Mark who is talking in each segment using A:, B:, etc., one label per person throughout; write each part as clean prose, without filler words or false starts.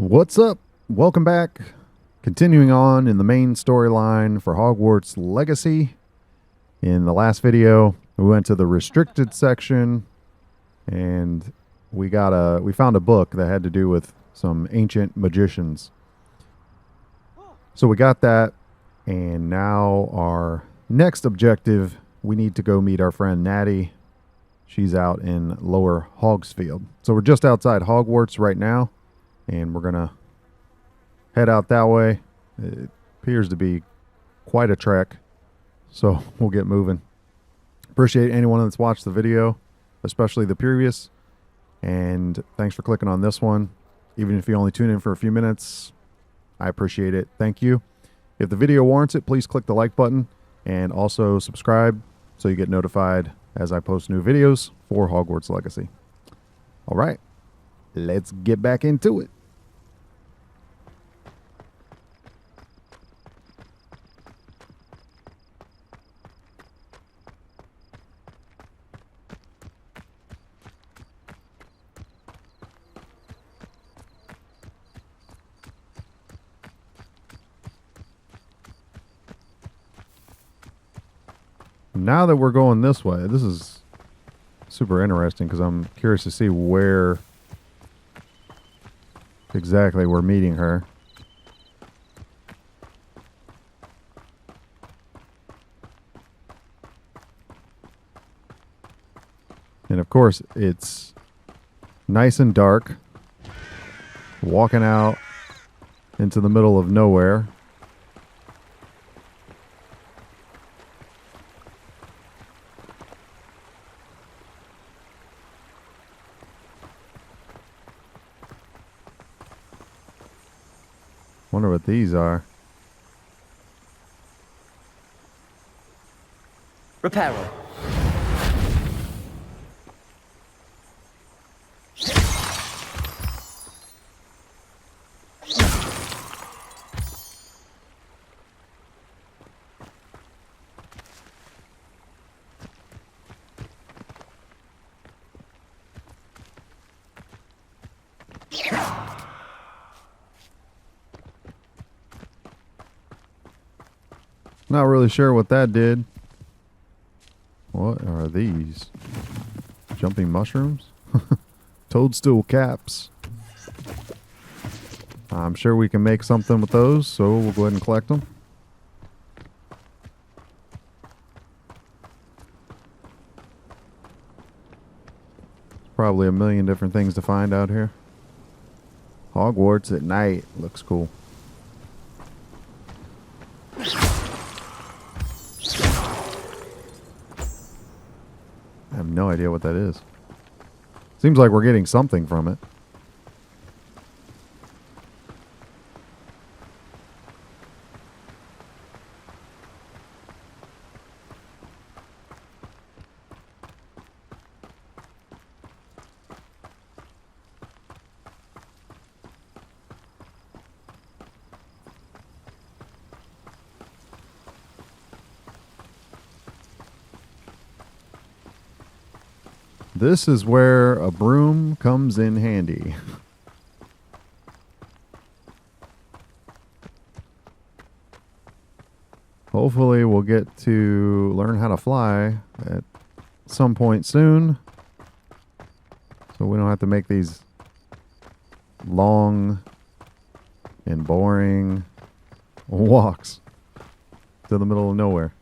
A: What's up? Welcome back. Continuing on in the main storyline for Hogwarts Legacy. In the last video, we went to the restricted section and we found a book that had to do with some ancient magicians. So we got that, and now our next objective, we need to go meet our friend Natty. She's out in Lower Hogsfield. So we're just outside Hogwarts right now, and we're gonna head out that way. It appears to be quite a trek, so we'll get moving. Appreciate anyone that's watched the video, especially the previous, and thanks for clicking on this one. Even if you only tune in for a few minutes, I appreciate it. Thank you. If the video warrants it, please click the like button and also subscribe so you get notified as I post new videos for Hogwarts Legacy. All right, let's get back into it. Now that we're going this way, this is super interesting because I'm curious to see where exactly we're meeting her. And of course, it's nice and dark, walking out into the middle of nowhere. Wonder what these are.
B: Reparo.
A: Not really sure what that did. What are these? Jumping mushrooms? Toadstool caps. I'm sure we can make something with those, so we'll go ahead and collect them. Probably a million different things to find out here. Hogwarts at night looks cool. I have no idea what that is. Seems like we're getting something from it. This is where a broom comes in handy. Hopefully we'll get to learn how to fly at some point soon, so we don't have to make these long and boring walks to the middle of nowhere.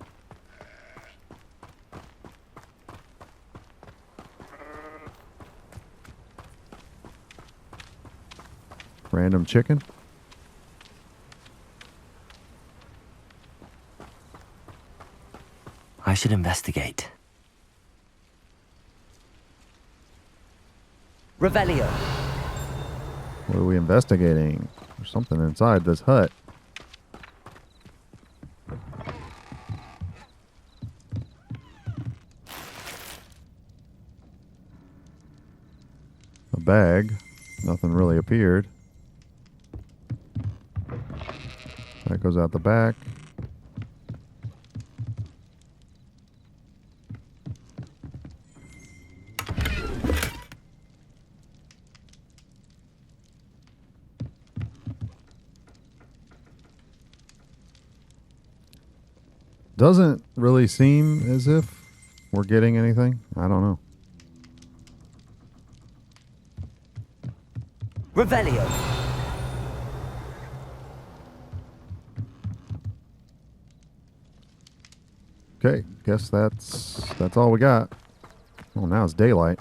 A: Random chicken.
B: I should investigate. Revelio.
A: What are we investigating? There's something inside this hut. A bag. Nothing really appeared. That goes out the back. Doesn't really seem as if we're getting anything. I don't know.
B: Revelio.
A: Okay, guess that's all we got. Oh, now it's daylight.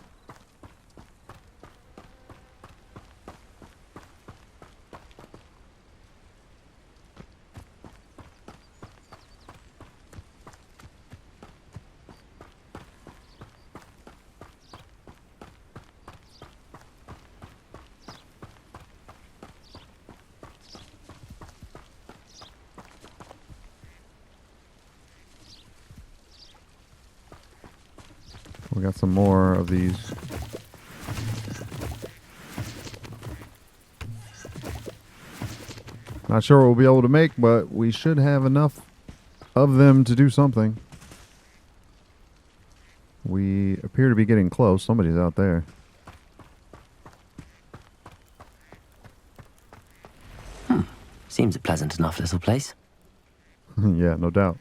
A: We got some more of these. Not sure what we'll be able to make, but we should have enough of them to do something. We appear to be getting close. Somebody's out there.
B: Seems a pleasant enough little place.
A: Yeah, no doubt.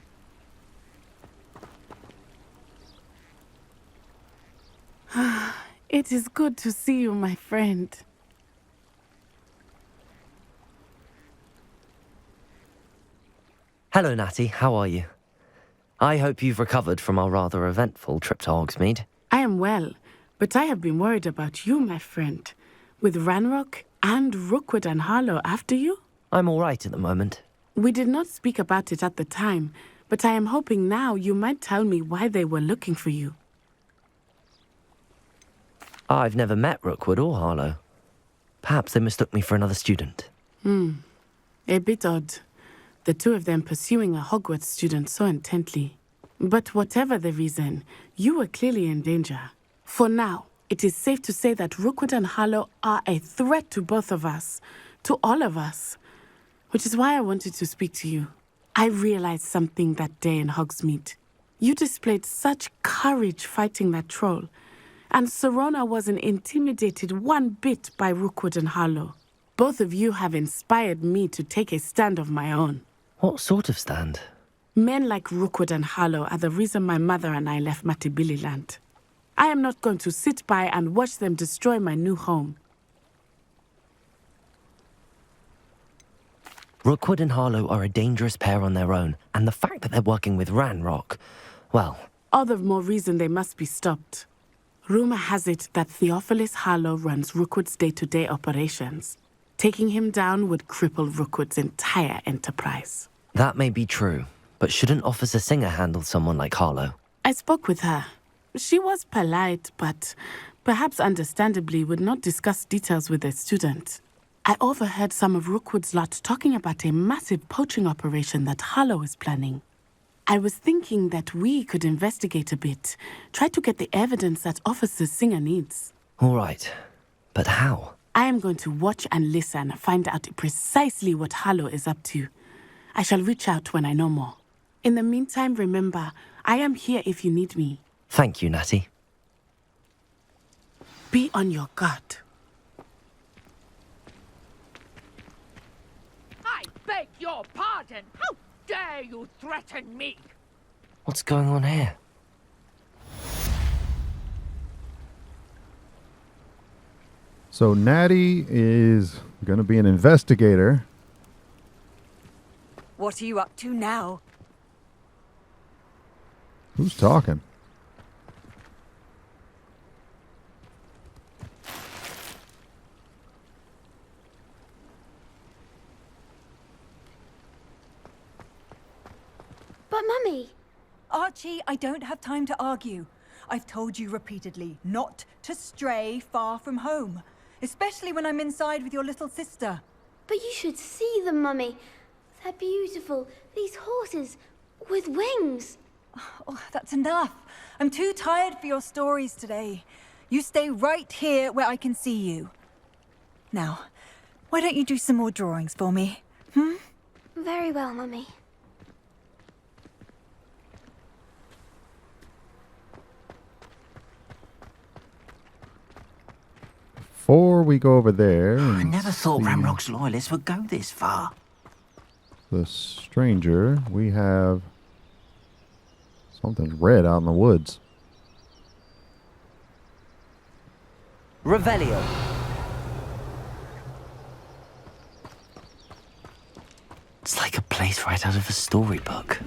C: It is good to see you, my friend.
B: Hello, Natty. How are you? I hope you've recovered from our rather eventful trip to Hogsmeade.
C: I am well, but I have been worried about you, my friend. With Ranrock and Rookwood and Harlow after you?
B: I'm all right at the moment.
C: We did not speak about it at the time, but I am hoping now you might tell me why they were looking for you.
B: I've never met Rookwood or Harlow. Perhaps they mistook me for another student.
C: A bit odd. The two of them pursuing a Hogwarts student so intently. But whatever the reason, you were clearly in danger. For now, it is safe to say that Rookwood and Harlow are a threat to both of us, to all of us. Which is why I wanted to speak to you. I realized something that day in Hogsmeade. You displayed such courage fighting that troll. And Serona wasn't intimidated one bit by Rookwood and Harlow. Both of you have inspired me to take a stand of my own.
B: What sort of stand?
C: Men like Rookwood and Harlow are the reason my mother and I left Matibililand. I am not going to sit by and watch them destroy my new home.
B: Rookwood and Harlow are a dangerous pair on their own, and the fact that they're working with Ranrock, well...
C: All the more reason they must be stopped. Rumor has it that Theophilus Harlow runs Rookwood's day-to-day operations. Taking him down would cripple Rookwood's entire enterprise.
B: That may be true, but shouldn't Officer Singer handle someone like Harlow?
C: I spoke with her. She was polite, but perhaps understandably would not discuss details with a student. I overheard some of Rookwood's lot talking about a massive poaching operation that Harlow is planning. I was thinking that we could investigate a bit, try to get the evidence that Officer Singer needs.
B: All right, but how?
C: I am going to watch and listen, find out precisely what Harlow is up to. I shall reach out when I know more. In the meantime, remember, I am here if you need me.
B: Thank you, Natty.
C: Be on your guard.
D: I beg your pardon. How dare you threaten me?
B: What's going on here?
A: So Natty is going to be an investigator.
E: What are you up to now?
A: Who's talking?
F: But Mummy...
E: Archie, I don't have time to argue. I've told you repeatedly not to stray far from home. Especially when I'm inside with your little sister.
F: But you should see them, Mummy. They're beautiful. These horses with wings.
E: Oh, that's enough. I'm too tired for your stories today. You stay right here where I can see you. Now, why don't you do some more drawings for me?
F: Very well, Mummy.
A: Before we go over there,
G: I
A: and
G: never thought
A: see
G: Ramrock's loyalists would go this far.
A: the stranger, we have Something's red out in the woods.
B: Revelio. It's like a place right out of a storybook.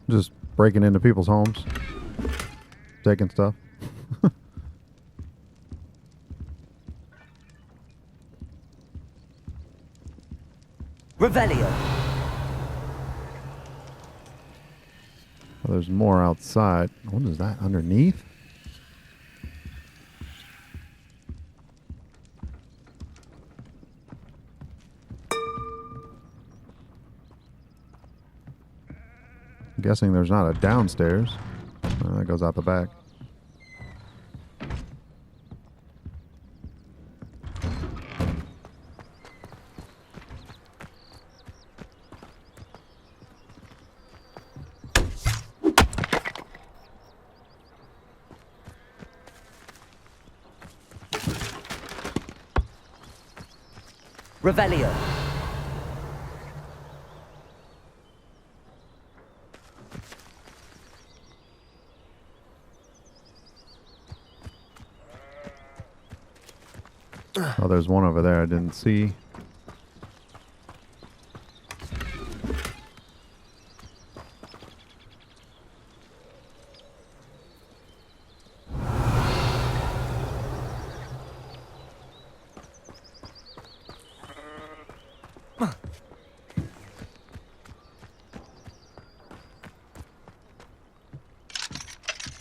A: Just breaking into people's homes, taking stuff.
B: Revelio.
A: Well, there's more outside. What is that underneath? I'm guessing there's not a downstairs. That goes out the back.
B: Revelio.
A: Oh, there's one over there I didn't see.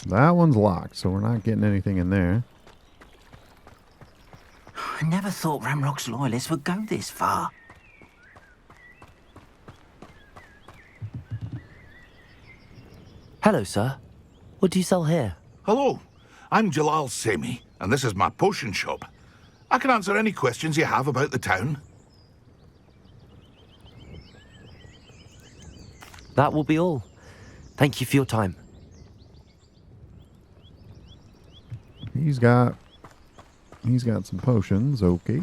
A: That one's locked, so we're not getting anything in there.
G: I never thought Ramrock's loyalists would go this far.
B: Hello, sir. What do you sell here?
H: Hello, I'm Jalal Semi, and this is my potion shop. I can answer any questions you have about the town.
B: That will be all. Thank you for your time.
A: He's got some potions, okay.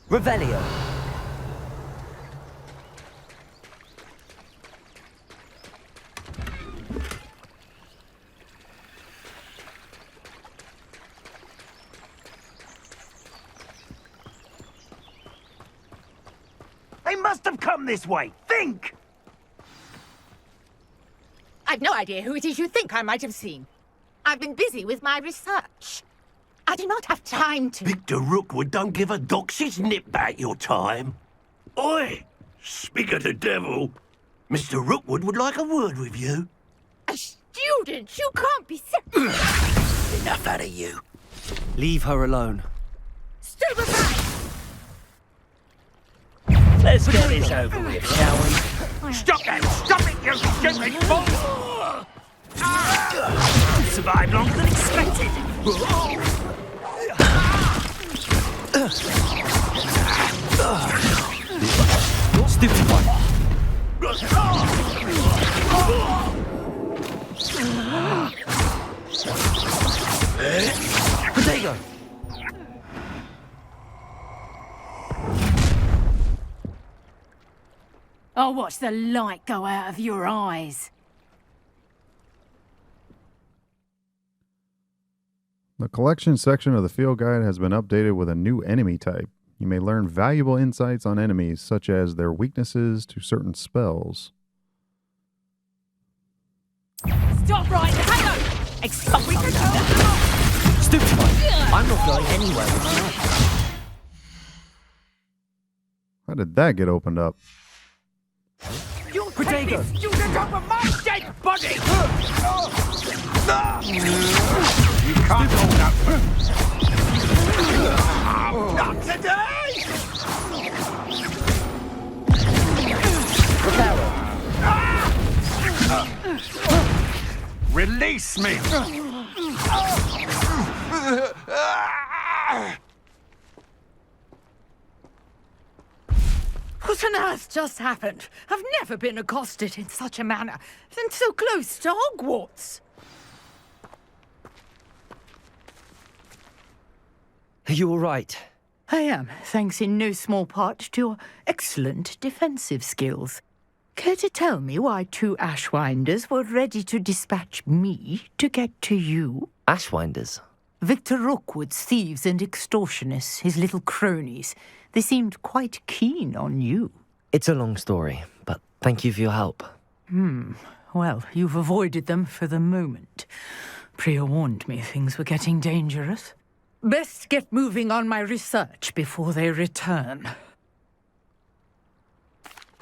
B: Revelio.
G: They must have come this way. Think!
D: I've no idea who it is you think I might have seen. I've been busy with my research. I do not have time to...
G: Victor Rookwood don't give a doxy's nip back your time. Oi! Speak of the devil. Mr. Rookwood would like a word with you.
D: A student? You can't be serious.
G: Enough out of you.
B: Leave her alone.
D: Stupefy!
G: Let's get this over with, shall we?
D: Stop that! Stop it, you stupid fool!
G: Survived longer than expected.
B: Stupid one. Potato.
D: I'll watch the light go out of your eyes.
A: The collection section of the field guide has been updated with a new enemy type. You may learn valuable insights on enemies, such as their weaknesses to certain spells.
D: Stop right now! Hang on!
B: Stupid one. I'm not going anywhere with my life.
A: How did that get opened up?
D: You take this student over my dead body! You can't hold up.
G: Not today! Release me!
D: What on earth just happened? I've never been accosted in such a manner, and so close to Hogwarts.
B: Are you all right?
D: I am, thanks in no small part to your excellent defensive skills. Care to tell me why 2 Ashwinders were ready to dispatch me to get to you?
B: Ashwinders?
D: Victor Rookwood's thieves and extortionists, his little cronies. They seemed quite keen on you.
B: It's a long story, but thank you for your help.
D: Well, you've avoided them for the moment. Priya warned me things were getting dangerous. Best get moving on my research before they return.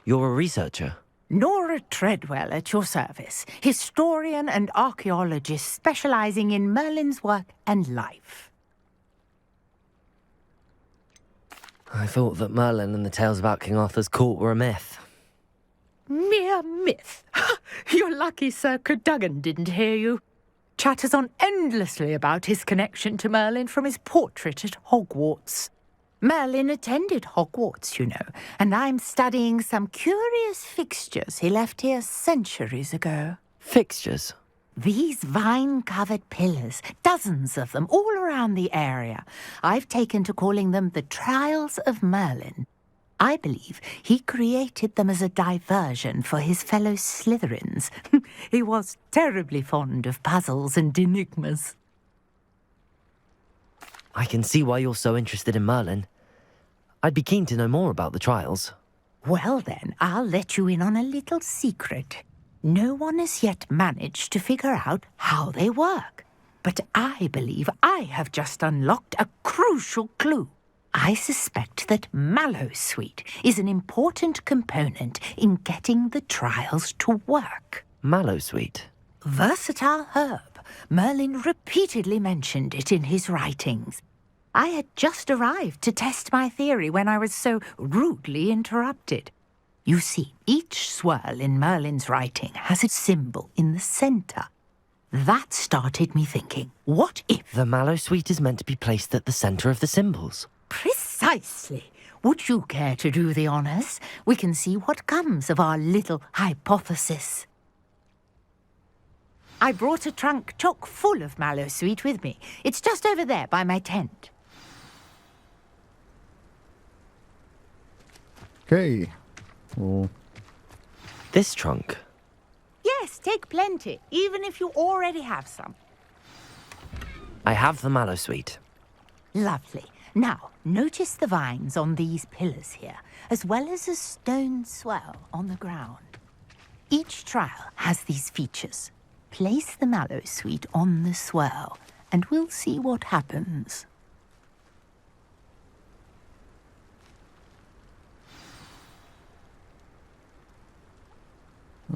B: You're a researcher?
D: Nora Treadwell at your service, historian and archaeologist specializing in Merlin's work and life.
B: I thought that Merlin and the tales about King Arthur's court were a myth.
D: Mere myth. You're lucky Sir Cadogan didn't hear you. Chatters on endlessly about his connection to Merlin from his portrait at Hogwarts. Merlin attended Hogwarts, you know, and I'm studying some curious fixtures he left here centuries ago.
B: Fixtures?
D: These vine-covered pillars, dozens of them, all around the area. I've taken to calling them the Trials of Merlin. I believe he created them as a diversion for his fellow Slytherins. He was terribly fond of puzzles and enigmas.
B: I can see why you're so interested in Merlin. I'd be keen to know more about the trials.
D: Well then, I'll let you in on a little secret. No one has yet managed to figure out how they work. But I believe I have just unlocked a crucial clue. I suspect that Mallowsweet is an important component in getting the trials to work.
B: Mallowsweet?
D: Versatile herb. Merlin repeatedly mentioned it in his writings. I had just arrived to test my theory when I was so rudely interrupted. You see, each swirl in Merlin's writing has a symbol in the centre. That started me thinking, what if...
B: The Mallowsweet is meant to be placed at the centre of the symbols.
D: Precisely. Would you care to do the honours? We can see what comes of our little hypothesis. I brought a trunk chock full of Mallowsweet with me. It's just over there by my tent.
A: Okay. Well,
B: This trunk?
D: Yes, take plenty, even if you already have some.
B: I have the Mallowsweet.
D: Lovely. Now, notice the vines on these pillars here, as well as a stone swell on the ground. Each trial has these features. Place the Mallowsweet on the swirl, and we'll see what happens.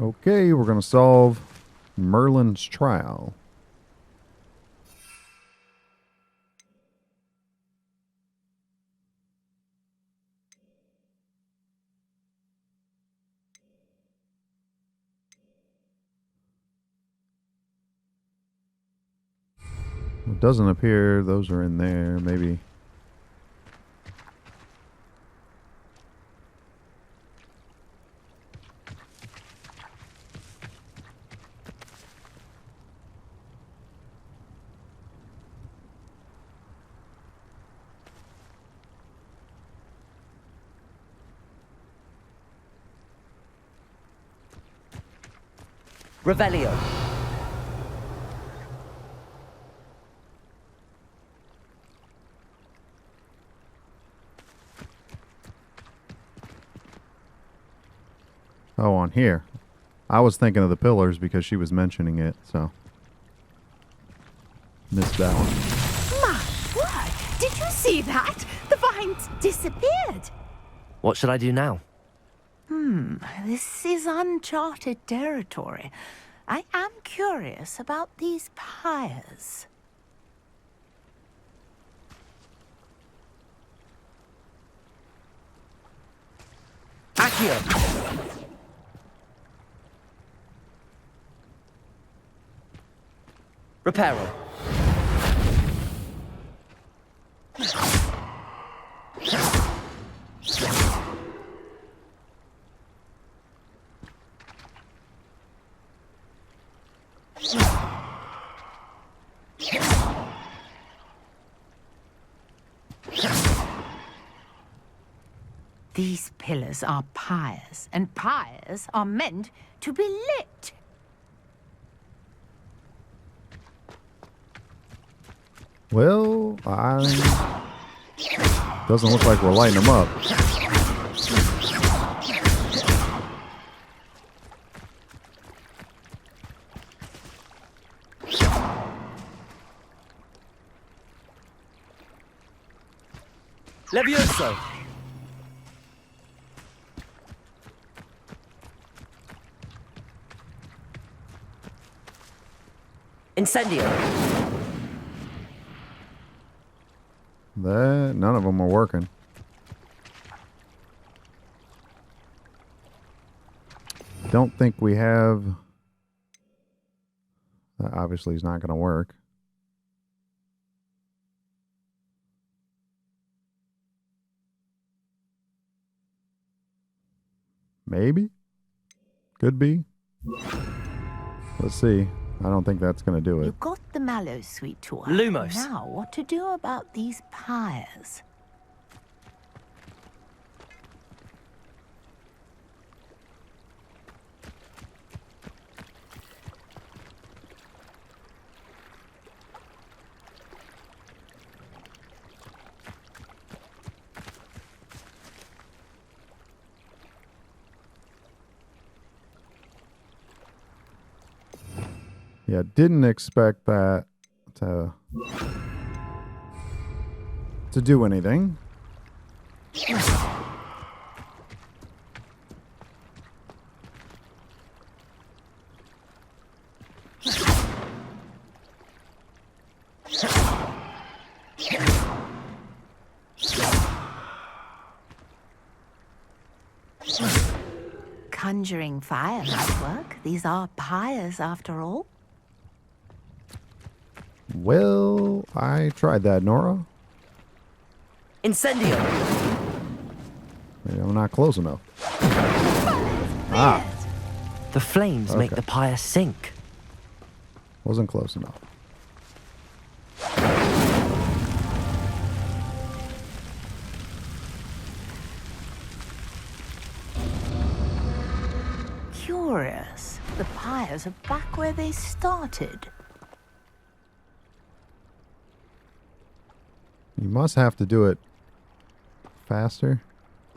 A: okay, we're going to solve Merlin's trial. It doesn't appear those are in there, maybe.
B: Revelio.
A: Oh, on here. I was thinking of the pillars because she was mentioning it, so. Missed that one.
D: My word! Did you see that? The vines disappeared.
B: What should I do now?
D: This is uncharted territory. I am curious about these pyres.
B: Accio! Reparo.
D: These pillars are pyres, and pyres are meant to be lit.
A: Well, doesn't look like we're lighting them up.
B: Levioso! Incendio!
A: None of them are working. Don't think we have... That obviously is not going to work. Maybe? Could be. Let's see. I don't think that's going to do it.
D: You got the mallow sweet to work.
B: Lumos.
D: Now, what to do about these pyres?
A: Yeah, didn't expect that to do anything.
D: Conjuring fire might work. These are pyres, after all.
A: Well, I tried that, Nora.
B: Incendio!
A: Maybe I'm not close enough. Ah,
B: The flames make
A: Okay.
B: the pyre sink.
A: wasn't close enough.
D: Curious. The pyres are back where they started.
A: You must have to do it faster.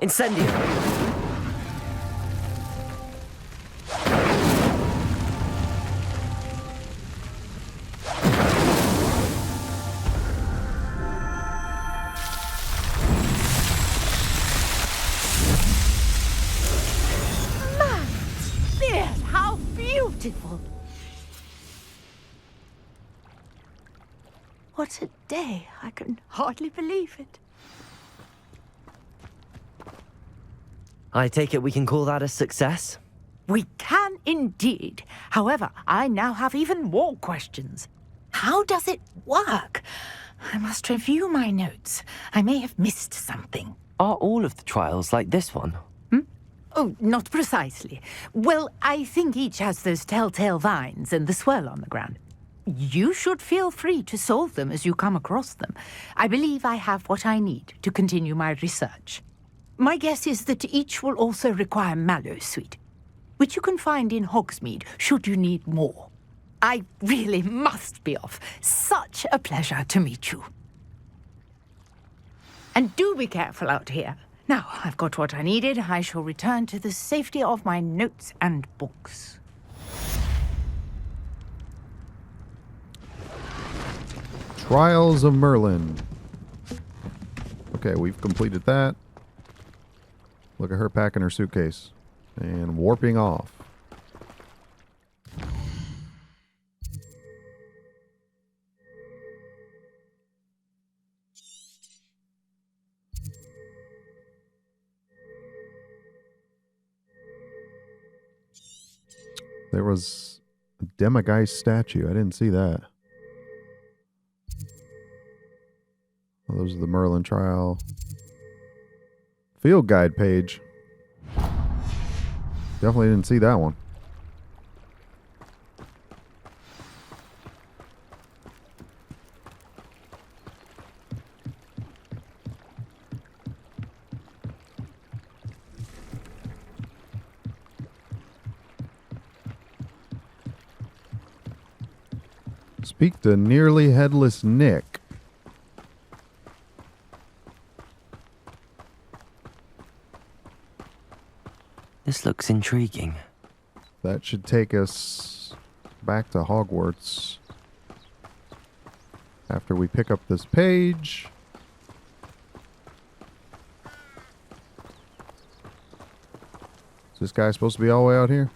B: Incendio!
D: Yes, how beautiful! What a day. I can hardly believe it.
B: I take it we can call that a success?
D: We can indeed. However, I now have even more questions. How does it work? I must review my notes. I may have missed something.
B: Are all of the trials like this one?
D: Oh, not precisely. Well, I think each has those telltale vines and the swirl on the ground. You should feel free to solve them as you come across them. I believe I have what I need to continue my research. My guess is that each will also require mallow sweet, which you can find in Hogsmeade should you need more. I really must be off. Such a pleasure to meet you. And do be careful out here. Now, I've got what I needed. I shall return to the safety of my notes and books.
A: Trials of Merlin. Okay, we've completed that. Look at her packing her suitcase and warping off. There was a Demigeist statue. I didn't see that. Oh, those are the Merlin trial. Field guide page. Definitely didn't see that one. Speak to nearly headless Nick.
B: This looks intriguing.
A: That should take us back to Hogwarts after we pick up this page. Is this guy supposed to be all the way out here?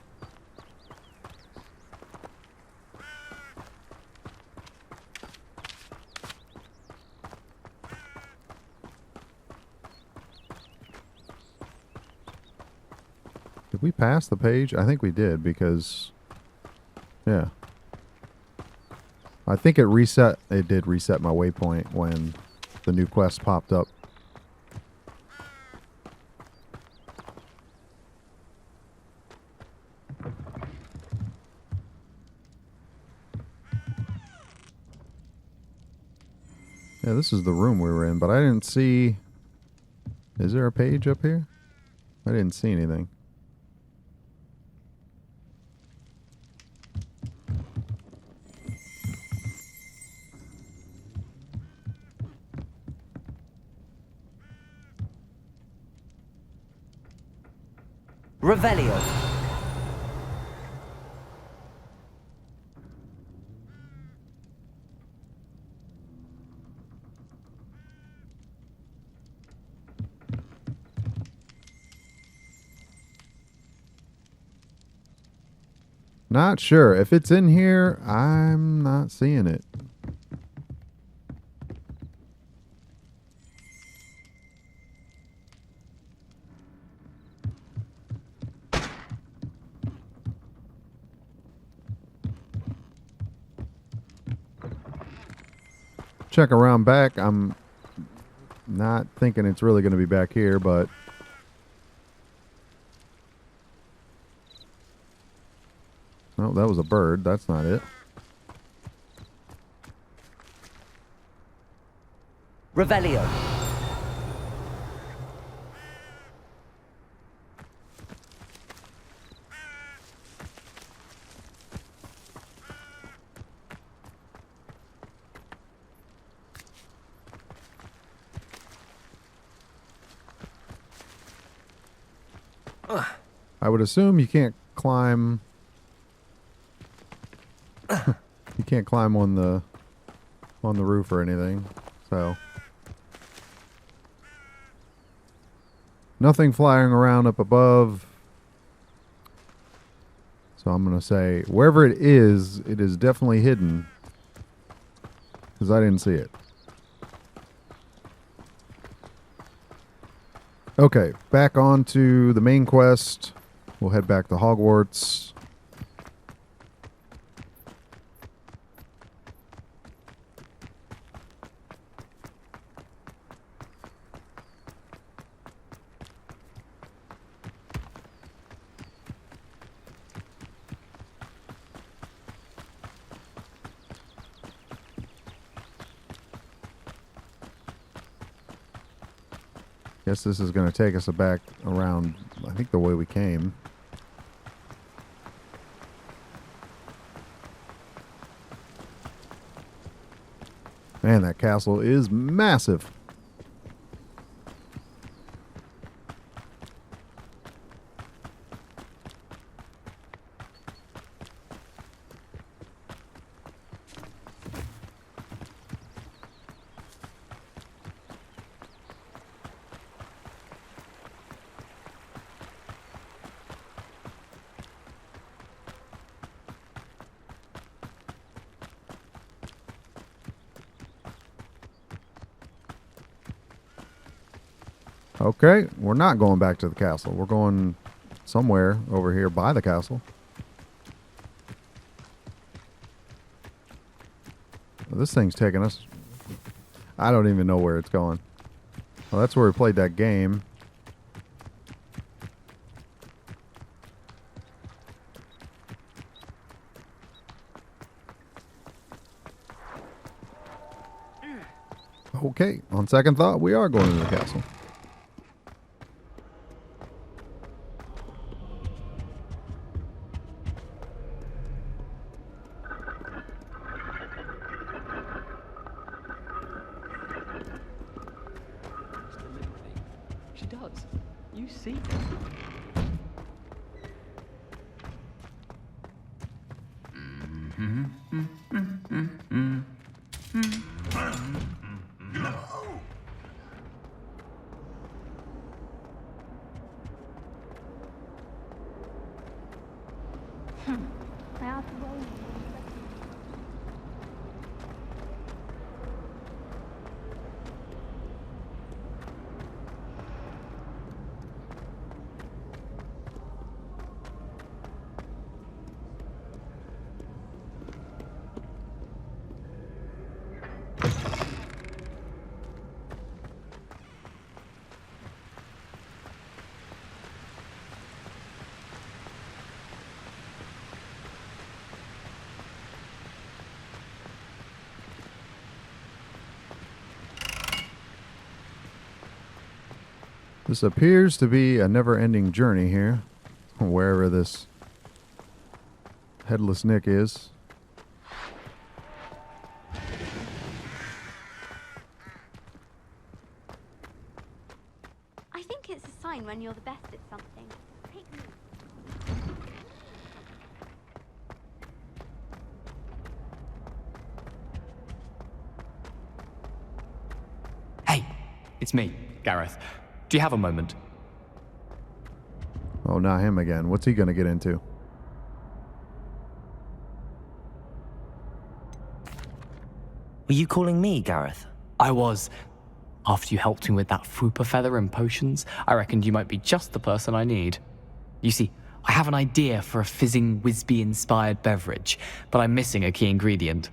A: Did we pass the page? I think we did because, yeah. I think it reset. It did reset my waypoint when the new quest popped up. Yeah, this is the room we were in, but I didn't see... Is there a page up here? I didn't see anything.
B: Revelio.
A: Not sure. If it's in here, I'm not seeing it. Check around back. I'm not thinking it's really going to be back here, but... Oh, that was a bird. That's not it.
B: Revelio.
A: I would assume you can't climb... You can't climb on the roof or anything, so... Nothing flying around up above. So I'm going to say, wherever it is definitely hidden. Because I didn't see it. Okay, back on to the main quest. We'll head back to Hogwarts. Guess this is going to take us back around, I think, the way we came. Man, that castle is massive. Okay, we're not going back to the castle. We're going somewhere over here by the castle. Well, this thing's taking us. I don't even know where it's going. Well, that's where we played that game. Okay, on second thought, we are going to the castle.
I: She does. You see?
A: This appears to be a never-ending journey here, wherever this Headless Nick is.
F: I think it's a sign when you're the best at something. Take me.
I: Hey, it's me, Gareth. Do you have a moment?
A: Oh, not him again. What's he going to get into?
B: Were you calling me, Gareth?
I: I was. After you helped me with that Fupa feather and potions, I reckoned you might be just the person I need. You see, I have an idea for a fizzing Wisby-inspired beverage, but I'm missing a key ingredient.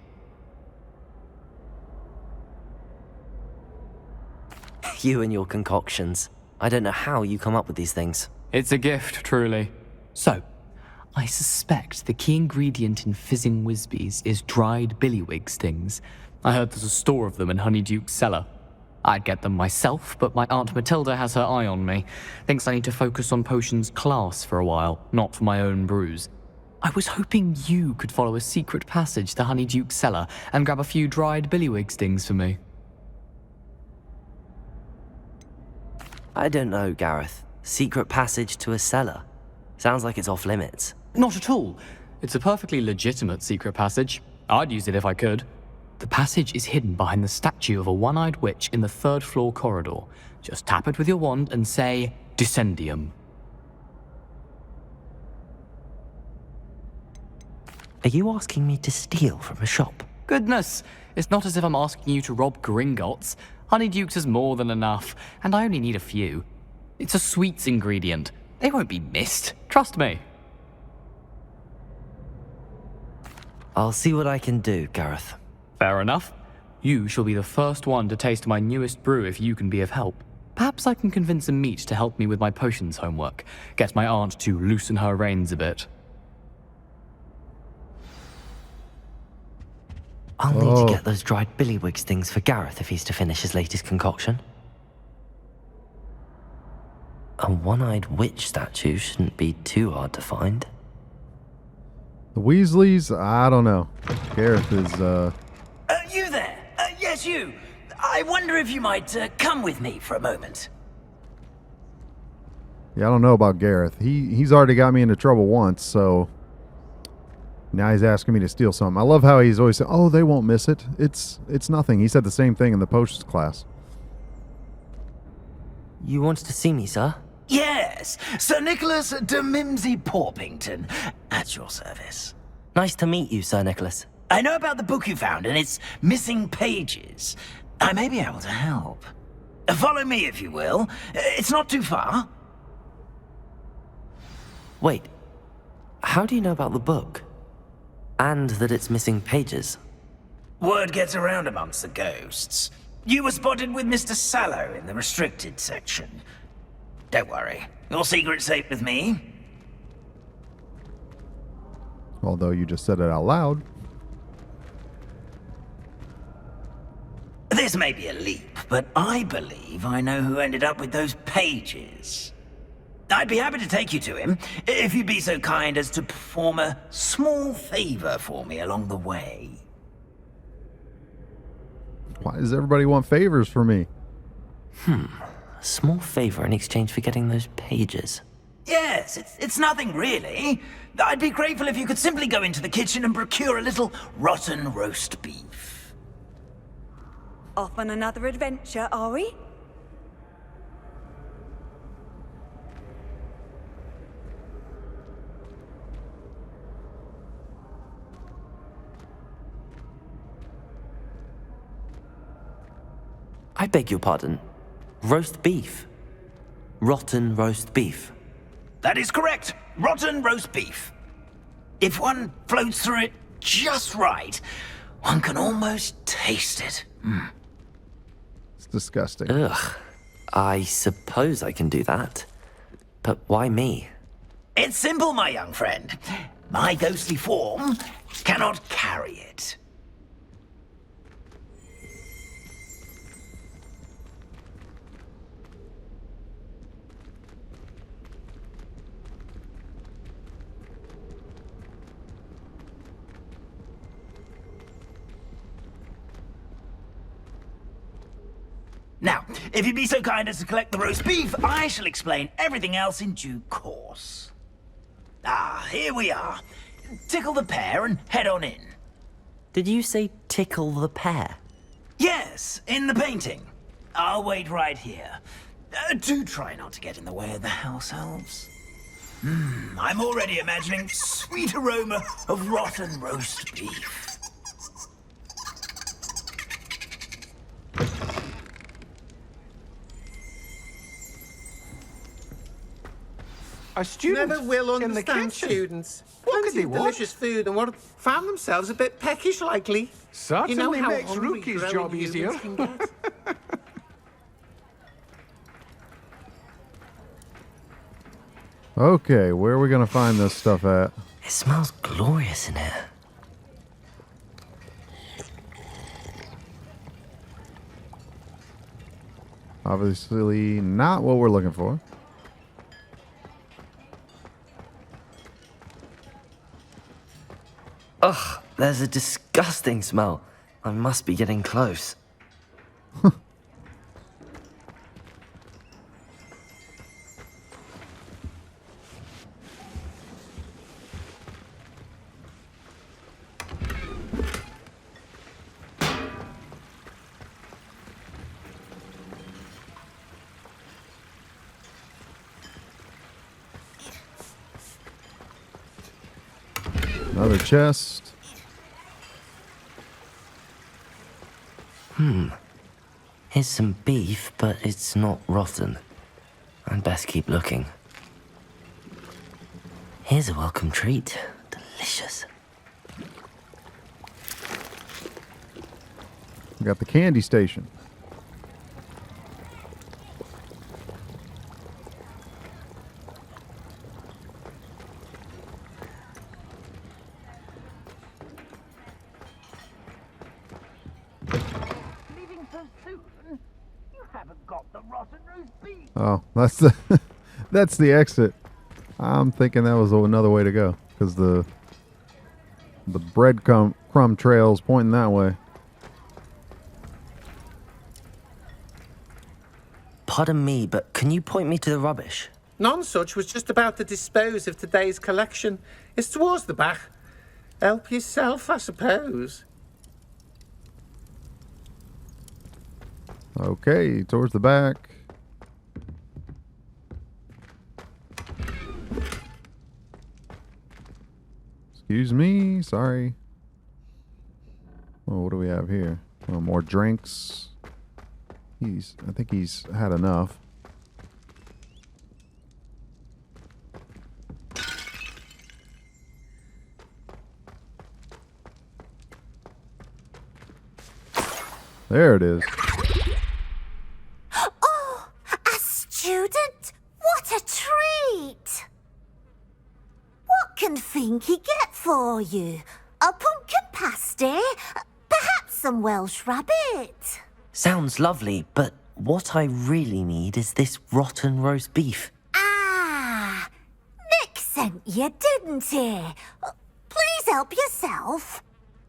B: You and your concoctions. I don't know how you come up with these things.
I: It's a gift, truly. So, I suspect the key ingredient in fizzing Wisbies is dried billywig stings. I heard there's a store of them in Honeyduke's cellar. I'd get them myself, but my Aunt Matilda has her eye on me. Thinks I need to focus on potions class for a while, not for my own brews. I was hoping you could follow a secret passage to Honeyduke's cellar and grab a few dried billywig stings for me.
B: I don't know, Gareth. Secret passage to a cellar. Sounds like it's off limits.
I: Not at all. It's a perfectly legitimate secret passage. I'd use it if I could. The passage is hidden behind the statue of a one-eyed witch in the third-floor corridor. Just tap it with your wand and say, Descendium.
B: Are you asking me to steal from a shop?
I: Goodness, it's not as if I'm asking you to rob Gringotts. Honeyduke's is more than enough, and I only need a few. It's a sweets ingredient. They won't be missed. Trust me.
B: I'll see what I can do, Gareth.
I: Fair enough. You shall be the first one to taste my newest brew if you can be of help. Perhaps I can convince a meat to help me with my potions homework. Get my aunt to loosen her reins a bit.
B: I'll need to get those dried billywig stings for Gareth if he's to finish his latest concoction. A one-eyed witch statue shouldn't be too hard to find.
A: The Weasleys? I don't know. Gareth is,
J: You there? Yes, you. I wonder if you might come with me for a moment.
A: Yeah, I don't know about Gareth. He's already got me into trouble once, so now he's asking me to steal something. I love how he's always saying, "Oh, they won't miss it. It's nothing." He said the same thing in the potions class.
B: You wanted to see me, sir?
J: Yes, Sir Nicholas de Mimsy Porpington, at your service.
B: Nice to meet you, Sir Nicholas.
J: I know about the book you found and its missing pages. I may be able to help. Follow me, if you will. It's not too far.
B: Wait, how do you know about the book? And that it's missing pages?
J: Word gets around amongst the ghosts. You were spotted with Mr. Sallow in the restricted section. Don't worry, your secret's safe with me.
A: Although you just said it out loud.
J: This may be a leap, but I believe I know who ended up with those pages. I'd be happy to take you to him, if you'd be so kind as to perform a small favor for me along the way.
A: Why does everybody want favors for me?
B: A small favor in exchange for getting those pages.
J: Yes, it's nothing really. I'd be grateful if you could simply go into the kitchen and procure a little rotten roast beef.
E: Off on another adventure, are we?
B: I beg your pardon. Roast beef. Rotten roast beef.
J: That is correct. Rotten roast beef. If one floats through it just right, one can almost taste it.
A: It's disgusting.
B: Ugh. I suppose I can do that. But why me?
J: It's simple, my young friend. My ghostly form cannot carry it. Now, if you'd be so kind as to collect the roast beef, I shall explain everything else in due course. Ah, here we are. Tickle the pear and head on in.
B: Did you say tickle the pear?
J: Yes, in the painting. I'll wait right here. Do try not to get in the way of the house elves. I'm already imagining sweet aroma of rotten roast beef.
K: Our students
L: never will
K: in the
L: understand
K: kitchen.
L: students.
K: What could
L: Plenty
K: they
L: of
K: want?
L: delicious food and what found themselves a bit peckish, likely.
K: Certainly
L: you know how
K: makes
L: hungry
K: Rookie's
L: growing
K: job
L: humans
K: easier.
L: can get.
A: Okay, where are we going to find this stuff at?
B: It smells glorious in here.
A: Obviously not what we're looking for.
B: Ugh, there's a disgusting smell. I must be getting close.
A: Another chest.
B: Here's some beef, but it's not rotten. I'd best keep looking. Here's a welcome treat. Delicious.
A: We got the candy station. Oh, that's the that's the exit. I'm thinking that was another way to go because the breadcrumb trail's pointing that way.
B: Pardon me, but can you point me to the rubbish?
L: Nonsuch was just about to dispose of today's collection. It's towards the back. Help yourself, I suppose.
A: Okay, towards the back. Excuse me, sorry. Oh, what do we have here? Oh, more drinks. I think he's had enough. There it is.
M: Oh, a student? What a treat! What can Finky get for you? A pumpkin pasty? Perhaps some Welsh rabbit?
B: Sounds lovely, but what I really need is this rotten roast beef.
M: Ah, Nick sent you, didn't he? Please help yourself.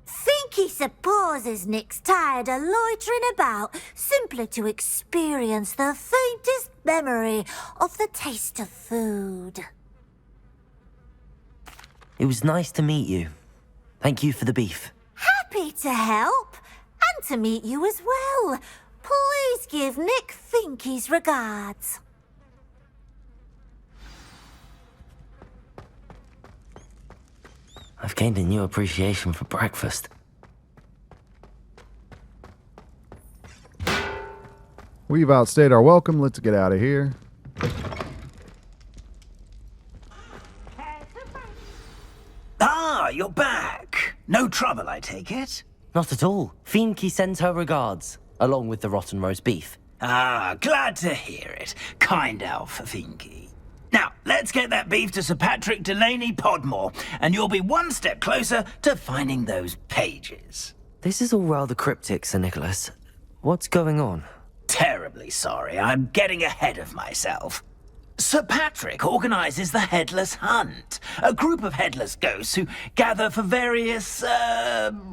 M: Finky supposes Nick's tired of loitering about simply to experience the faintest memory of the taste of food.
B: It was nice to meet you. Thank you for the beef.
M: Happy to help, and to meet you as well. Please give Nick Finky's regards.
B: I've gained a new appreciation for breakfast.
A: We've outstayed our welcome. Let's get out of here.
J: Ah, you're back. No trouble, I take it?
B: Not at all. Finky sends her regards, along with the rotten roast beef.
J: Ah, glad to hear it. Kind elf, Finky. Now, let's get that beef to Sir Patrick Delaney Podmore, and you'll be one step closer to finding those pages.
B: This is all rather cryptic, Sir Nicholas. What's going on?
J: Terribly sorry, I'm getting ahead of myself. Sir Patrick organises the Headless Hunt, a group of headless ghosts who gather for various,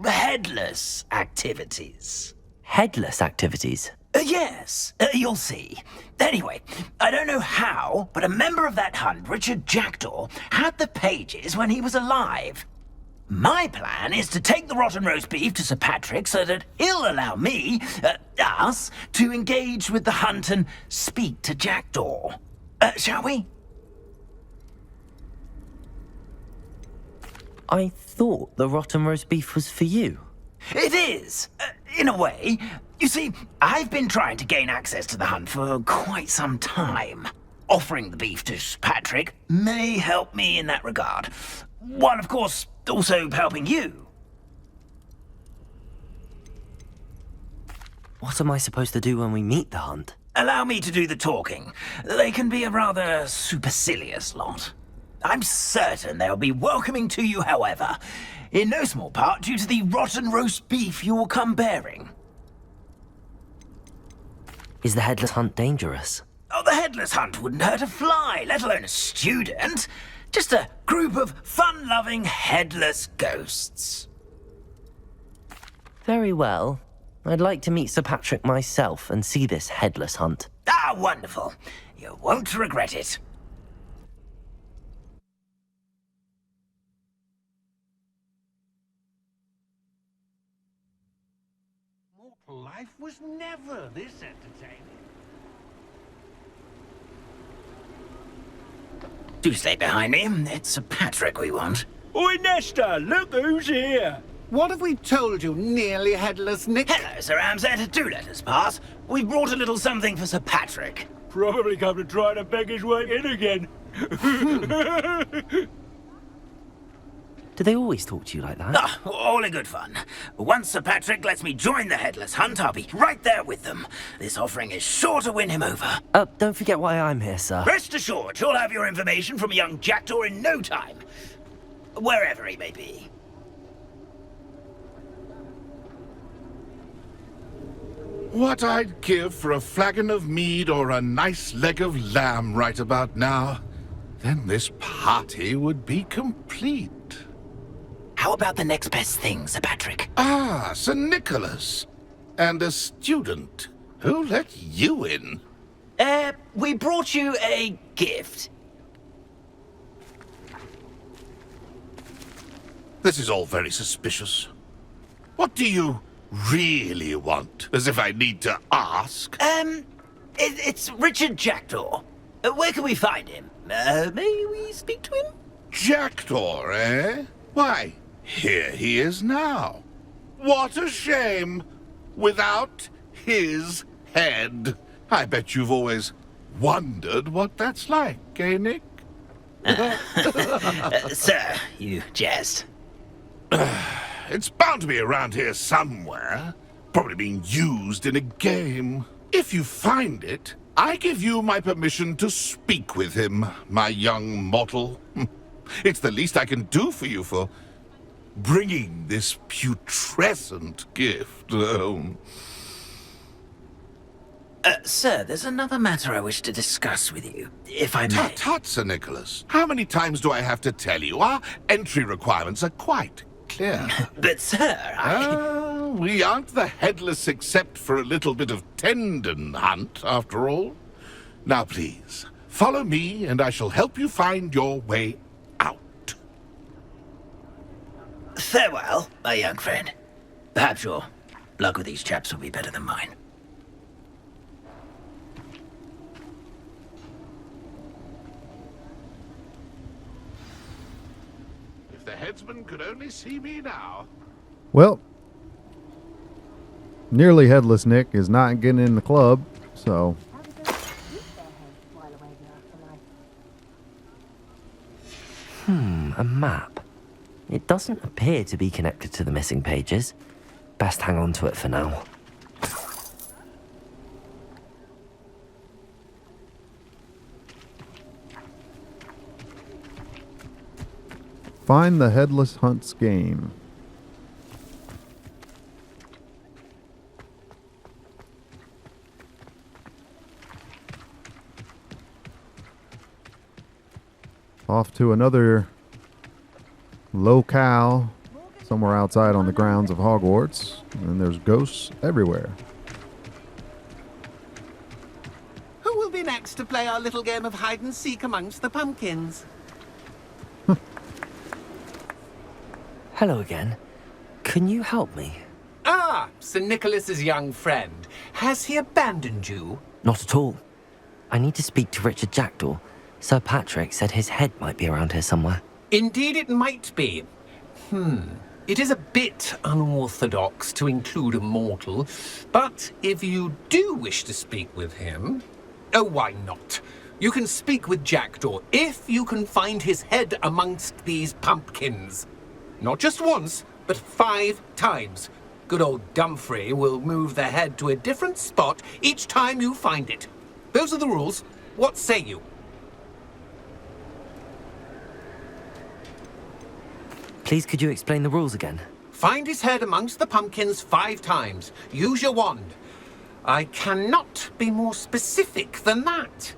J: headless activities.
B: Headless activities?
J: Yes, you'll see. Anyway, I don't know how, but a member of that hunt, Richard Jackdaw, had the pages when he was alive. My plan is to take the rotten roast beef to Sir Patrick so that he'll allow me, us, to engage with the hunt and speak to Jackdaw. Shall we?
B: I thought the rotten roast beef was for you.
J: It is, in a way. You see, I've been trying to gain access to the hunt for quite some time. Offering the beef to Patrick may help me in that regard. While, of course, also helping you.
B: What am I supposed to do when we meet the hunt?
J: Allow me to do the talking. They can be a rather supercilious lot. I'm certain they'll be welcoming to you, however, in no small part due to the rotten roast beef you'll come bearing.
B: Is the Headless Hunt dangerous?
J: Oh, the Headless Hunt wouldn't hurt a fly, let alone a student. Just a group of fun-loving headless ghosts.
B: Very well. I'd like to meet Sir Patrick myself and see this Headless Hunt.
J: Ah, wonderful. You won't regret it.
G: Mortal life was never this entertaining.
J: Do stay behind me. It's Sir Patrick we want.
N: Oi, Nesta, look who's here.
L: What have we told you, nearly headless Nick?
J: Hello, Sir Ramsett. Do let us pass. We brought a little something for Sir Patrick.
N: Probably come to try to beg his way in again.
B: Do they always talk to you like that?
J: Ah, all in good fun. Once Sir Patrick lets me join the Headless Hunt, I'll be right there with them. This offering is sure to win him over.
B: Don't forget why I'm here, sir.
J: Rest assured, you'll have your information from a young Jackdaw in no time. Wherever he may be.
H: What I'd give for a flagon of mead or a nice leg of lamb right about now. Then this party would be complete.
J: How about the next best thing, Sir Patrick?
H: Ah, Sir Nicholas. And a student. Who let you in?
J: We brought you a gift.
H: This is all very suspicious. What do you really want? As if I need to ask.
J: It's Richard Jackdaw. Where can we find him? May we speak to him?
H: Jackdaw, eh? Why, here he is now. What a shame. Without his head. I bet you've always wondered what that's like, eh, Nick?
J: Sir, you jest.
H: It's bound to be around here somewhere. Probably being used in a game. If you find it, I give you my permission to speak with him, my young mortal. It's the least I can do for you for bringing this putrescent gift home.
J: Sir, there's another matter I wish to discuss with you, if I may.
H: Tut, tut, Sir Nicholas. How many times do I have to tell you? Our entry requirements are quite clear.
J: But, sir,
H: we aren't the Headless except for a little bit of tendon hunt, after all. Now, please, follow me, and I shall help you find your way out.
J: Farewell, my young friend. Perhaps your luck with these chaps will be better than mine.
H: If the headsman could only see me now.
A: Well, nearly headless Nick is not getting in the club, so...
B: A map. It doesn't appear to be connected to the missing pages. Best hang on to it for now.
A: Find the Headless Hunts game. Off to another locale somewhere outside on the grounds of Hogwarts, and there's ghosts everywhere.
L: Who will be next to play our little game of hide and seek amongst the pumpkins?
B: Hello again. Can you help me?
L: Ah, Sir Nicholas's young friend. Has he abandoned you?
B: Not at all. I need to speak to Richard Jackdaw. Sir Patrick said his head might be around here somewhere.
L: Indeed it might be. It is a bit unorthodox to include a mortal, but if you do wish to speak with him... Oh, why not? You can speak with Jackdaw if you can find his head amongst these pumpkins. Not just once, but 5 times. Good old Dumfrey will move the head to a different spot each time you find it. Those are the rules. What say you?
B: Please, could you explain the rules again?
L: Find his head amongst the pumpkins 5 times. Use your wand. I cannot be more specific than that.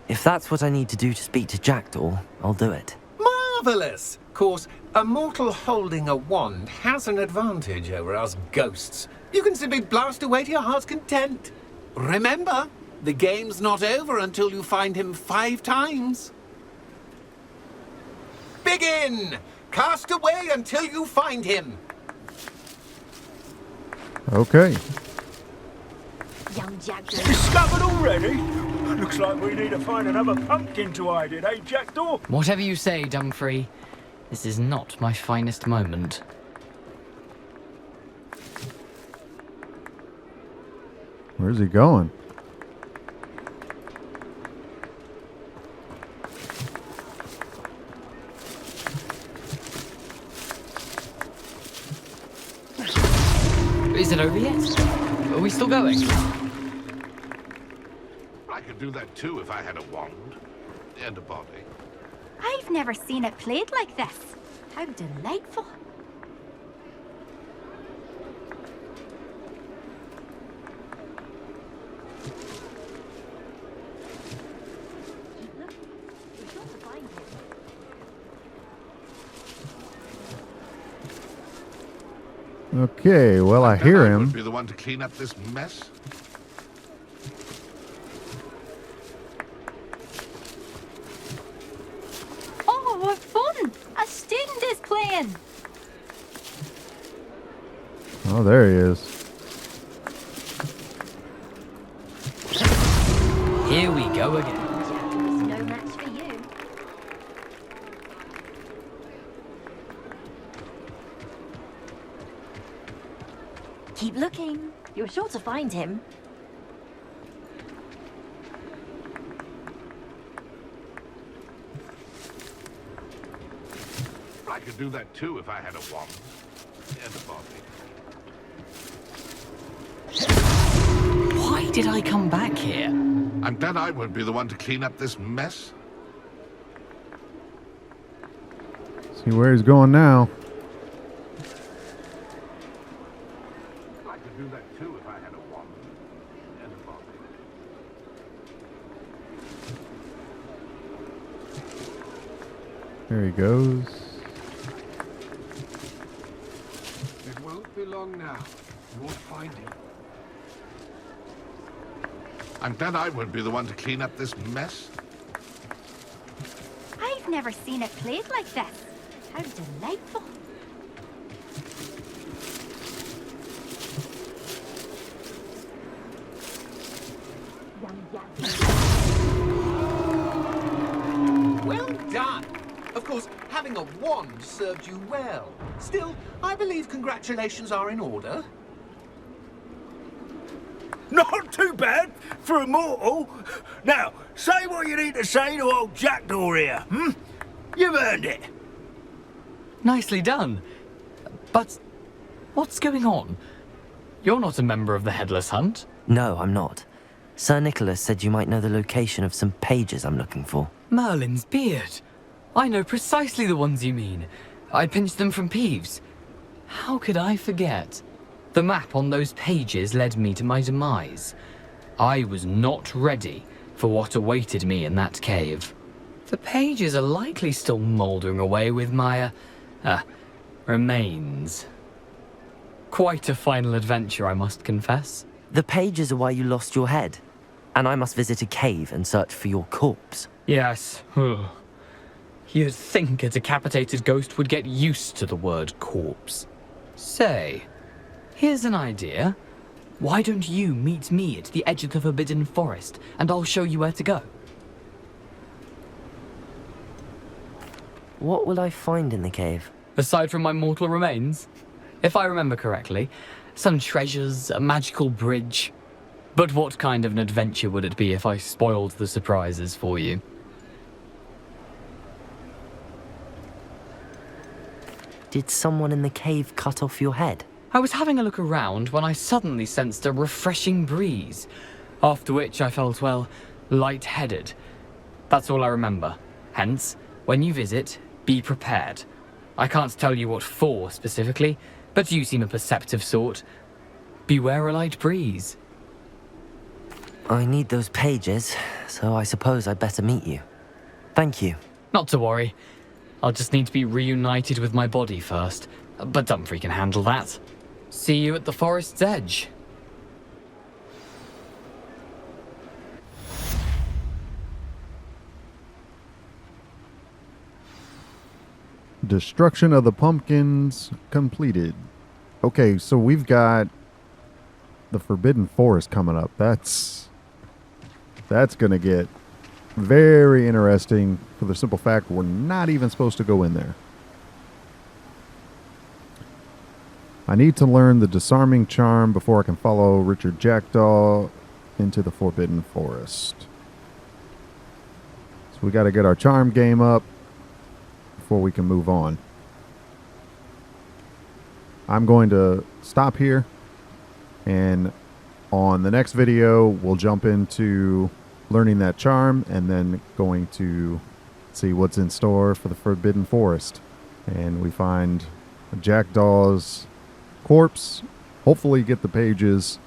B: If that's what I need to do to speak to Jackdaw, I'll do it.
L: Marvellous! Of course, a mortal holding a wand has an advantage over us ghosts. You can simply blast away to your heart's content. Remember, the game's not over until you find him 5 times. Begin! Cast away until you find him.
A: Okay.
M: Young Jackdaw.
N: Discovered already? Looks like we need to find another pumpkin to hide in, eh, Jackdaw?
I: Whatever you say, Dumfrey. This is not my finest moment.
A: Where's he going?
I: Is it over yet? Are we still going?
H: I could do that too if I had a wand and a body.
O: I've never seen it played like this. How delightful.
A: Okay, well, I hear
H: I
A: him.
H: would be the one to clean up this mess.
O: Oh, what fun! A student is playing.
A: Oh, there he is.
I: Here we go again.
O: No match for you. Keep looking. You're sure to find him.
H: I could do that too if I had a wand and a body.
I: Why did I come back here?
H: I'm glad I won't be the one to clean up this mess.
A: See where he's going now.
H: I could do that too if I had a wand and a body.
A: There he goes.
L: It won't be long now. You'll find him.
H: I'm glad I won't be the one to clean up this mess.
O: I've never seen it played like this. How delightful.
L: Well done. Of course, having a wand served you well. Still, I believe congratulations are in order.
N: Not too bad for a mortal. Now, say what you need to say to old Jackdaw here, hmm? You've earned it.
I: Nicely done. But what's going on? You're not a member of the Headless Hunt.
B: No, I'm not. Sir Nicholas said you might know the location of some pages I'm looking for.
I: Merlin's beard. I know precisely the ones you mean. I pinched them from Peeves. How could I forget? The map on those pages led me to my demise. I was not ready for what awaited me in that cave. The pages are likely still mouldering away with my, remains. Quite a final adventure, I must confess.
B: The pages are why you lost your head, and I must visit a cave and search for your corpse.
I: Yes. You'd think a decapitated ghost would get used to the word corpse. Say, here's an idea. Why don't you meet me at the edge of the Forbidden Forest, and I'll show you where to go?
B: What will I find in the cave?
I: Aside from my mortal remains? If I remember correctly, some treasures, a magical bridge. But what kind of an adventure would it be if I spoiled the surprises for you?
B: Did someone in the cave cut off your head?
I: I was having a look around when I suddenly sensed a refreshing breeze, after which I felt, well, lightheaded. That's all I remember. Hence, when you visit, be prepared. I can't tell you what for specifically, but you seem a perceptive sort. Beware a light breeze.
B: I need those pages, so I suppose I'd better meet you. Thank you.
I: Not to worry. I'll just need to be reunited with my body first, but Dumfries can handle that. See you at the forest's edge.
A: Destruction of the pumpkins completed. Okay, so we've got the Forbidden Forest coming up. That's going to get very interesting for the simple fact we're not even supposed to go in there. I need to learn the disarming charm before I can follow Richard Jackdaw into the Forbidden Forest. So we got to get our charm game up before we can move on. I'm going to stop here, and on the next video we'll jump into learning that charm and then going to see what's in store for the Forbidden Forest. And we find Jackdaw's corpse, hopefully get the pages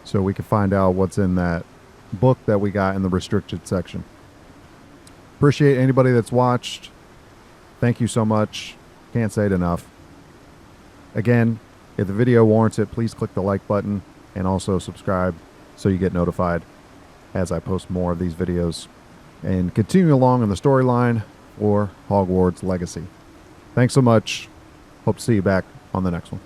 A: so we can find out what's in that book that we got in the restricted section. Appreciate anybody that's watched. Thank you so much. Can't say it enough. Again, if the video warrants it, please click the like button and also subscribe so you get notified as I post more of these videos and continue along in the storyline for Hogwarts Legacy. Thanks so much. Hope to see you back on the next one.